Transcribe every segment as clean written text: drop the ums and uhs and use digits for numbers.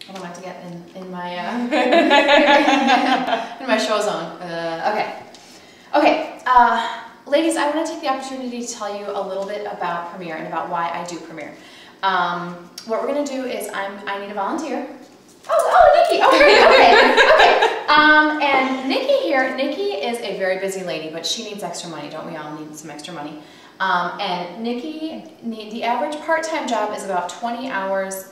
I don't want to get in my in my show zone. Okay. Ladies, I want to take the opportunity to tell you a little bit about Premier and about why I do Premier. What we're going to do is I need a volunteer. Oh, Nikki. Oh, here you go. Okay. And Nikki is a very busy lady, but she needs extra money. Don't we all need some extra money? And Nikki, the average part-time job is about 20 hours.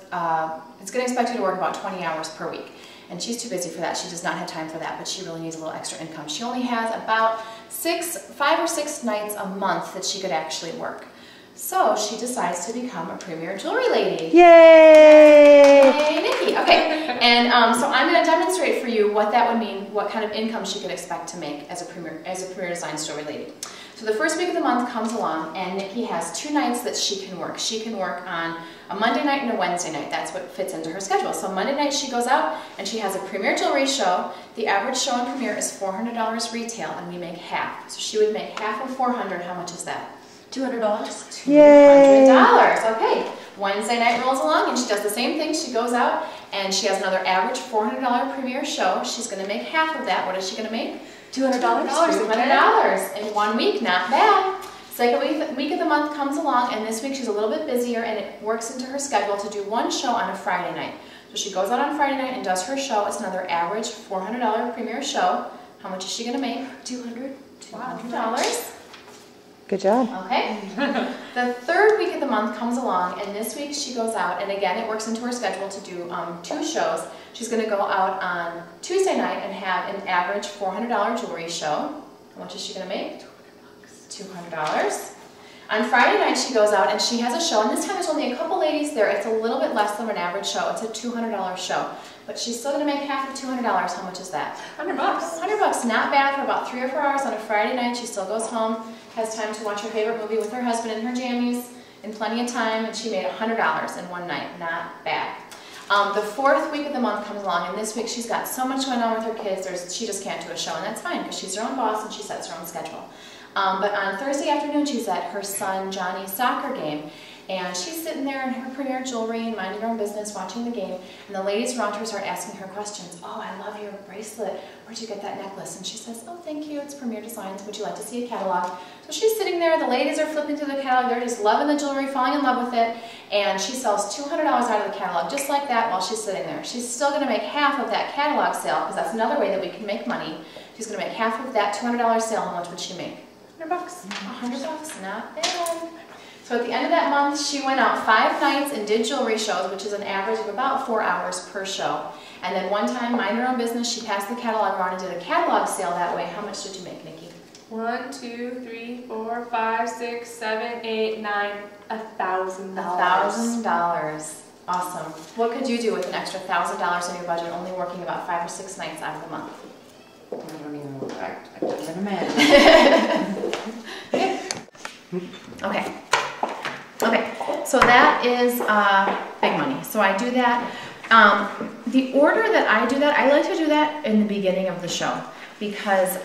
It's going to expect you to work about 20 hours per week. And she's too busy for that. She does not have time for that, but she really needs a little extra income. She only has about 5 or 6 nights a month that she could actually work. So she decides to become a Premier Jewelry Lady. Yay! Yay, Nikki. Okay, and so I'm going to demonstrate for you what that would mean, what kind of income she could expect to make as a Premier Designs Jewelry Lady. So the first week of the month comes along, and Nikki has 2 nights that she can work. She can work on a Monday night and a Wednesday night. That's what fits into her schedule. So Monday night she goes out and she has a Premier Jewelry show. The average show in Premier is $400 retail, and we make half. So she would make half of $400. How much is that? $200. $200. Okay. Wednesday night rolls along and she does the same thing. She goes out and she has another average $400 Premier show. She's going to make half of that. What is she going to make? $200. $200 in 1 week. Not bad. Second week of the month comes along, and this week she's a little bit busier, and it works into her schedule to do 1 show on a Friday night. So she goes out on Friday night and does her show. It's another average $400 Premier show. How much is she going to make? $200. $200. Good job. Okay. The third week of the month comes along, and this week she goes out, and again it works into her schedule to do 2 shows. She's going to go out on Tuesday night and have an average $400 jewelry show. How much is she going to make? $200. On Friday night she goes out and she has a show, and this time there's only a couple ladies there. It's a little bit less than an average show. It's a $200 show. But she's still going to make half of $200. How much is that? $100. $100. Not bad for about 3 or 4 hours on a Friday night. She still goes home, has time to watch her favorite movie with her husband and her jammies in plenty of time, and she made $100 in 1 night. Not bad. The 4th week of the month comes along, and this week she's got so much going on with her kids, she just can't do a show, and that's fine because she's her own boss and she sets her own schedule. But on Thursday afternoon, she's at her son Johnny's soccer game, and she's sitting there in her Premier jewelry and minding her own business, watching the game, and the ladies around her start asking her questions. Oh, I love your bracelet. Where'd you get that necklace? And she says, oh, thank you. It's Premier Designs. Would you like to see a catalog? So she's sitting there. The ladies are flipping through the catalog. They're just loving the jewelry, falling in love with it, and she sells $200 out of the catalog just like that while she's sitting there. She's still going to make half of that catalog sale because that's another way that we can make money. She's going to make half of that $200 sale. How much would she make? $100. $100, not bad. So at the end of that month, she went out 5 nights and did jewelry shows, which is an average of about 4 hours per show. And then one time, mind her own business, she passed the catalog around and did a catalog sale that way. How much did you make, Nikki? 1, 2, 3, 4, 5, 6, 7, 8, 9, $1,000. $1,000. Awesome. What could you do with an extra $1,000 in your budget, only working about 5 or 6 nights out of the month? I don't even know. I can't imagine. Okay. So that is big money. So I do that. The order that I do that, I like to do that in the beginning of the show, because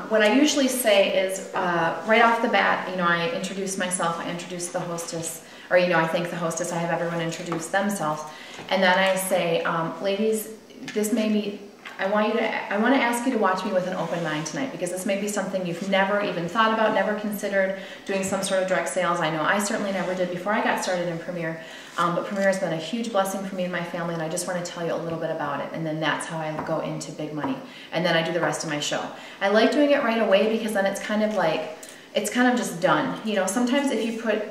what I usually say is right off the bat, I introduce myself, I introduce the hostess, or I thank the hostess, I have everyone introduce themselves, and then I say, ladies, this may be, I want to ask you to watch me with an open mind tonight, because this may be something you've never even thought about, never considered doing some sort of direct sales. I know I certainly never did before I got started in Premier, but Premier has been a huge blessing for me and my family, and I just want to tell you a little bit about it, and then that's how I go into big money, and then I do the rest of my show. I like doing it right away because then it's kind of just done. Sometimes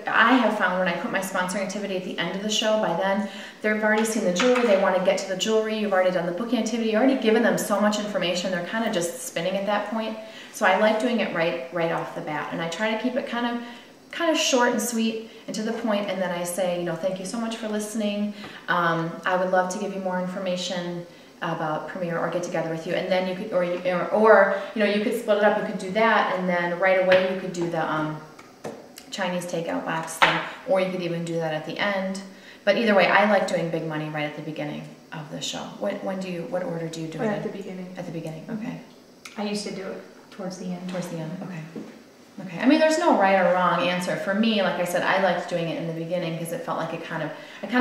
I have found when I put my sponsoring activity at the end of the show, by then they've already seen the jewelry, they want to get to the jewelry, you've already done the booking activity, you've already given them so much information, they're kind of just spinning at that point. So I like doing it right off the bat, and I try to keep it kind of short and sweet and to the point, and then I say, thank you so much for listening. I would love to give you more information about Premier or get together with you, and then you could, or you could split it up. You could do that, and then right away you could do the Chinese takeout box thing, or you could even do that at the end. But either way, I like doing big money right at the beginning of the show. What order do you do it in? At the beginning. At the beginning, okay. I used to do it towards the end. Towards the end, okay. Okay, I mean, there's no right or wrong answer. For me, like I said, I liked doing it in the beginning because it felt like I kind of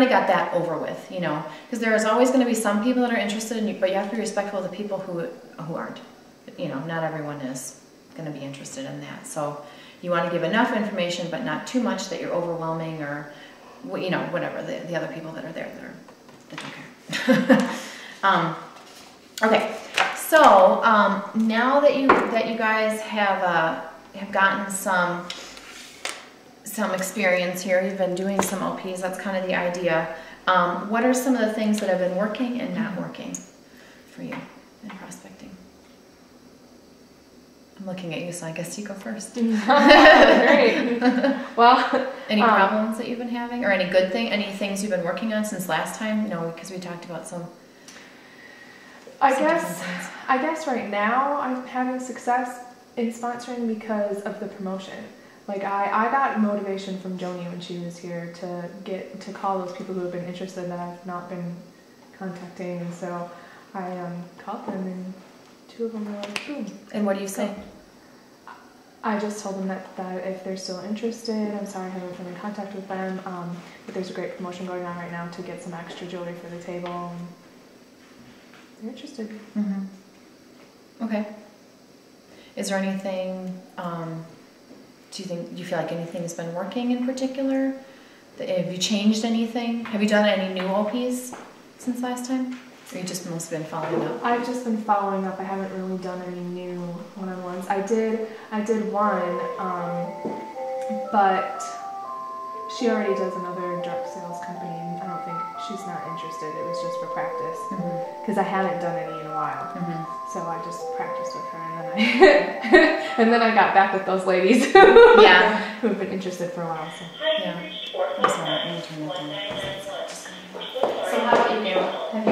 got that over with, you know, because there is always going to be some people that are interested in you, but you have to be respectful of the people who aren't. You know, not everyone is going to be interested in that. So you want to give enough information, but not too much that you're overwhelming or, you know, whatever, the other people that are there that don't care. Okay, so now that you guys have gotten some experience here, you've been doing some OPs, that's kind of the idea. What are some of the things that have been working and not working for you in prospecting? I'm looking at you, so I guess you go first. Great. Well, Any problems that you've been having, or any things you've been working on since last time? No, because we talked about some. I guess right now I'm having success in sponsoring because of the promotion. Like I got motivation from Joni when she was here to call those people who have been interested that I've not been contacting, and so I called them, and 2 of them were like, boom. And what do you say? I just told them that if they're still interested, I'm sorry I haven't been in contact with them, but there's a great promotion going on right now to get some extra jewelry for the table. And they're interested. Mm-hmm. Okay. Is there anything, do you feel like anything's been working in particular? Have you changed anything? Have you done any new OPs since last time? Or you just mostly been following up? I've just been following up. I haven't really done any new one-on-ones. I did one, but she already does another direct sales company, and I don't think she's not interested. It was just for practice because I hadn't done any in a while. So I just practiced with her, and then I got back with those ladies who have been interested for a while. So yeah. I'm sorry, I'm gonna turn that down. So how about you, Neil? Have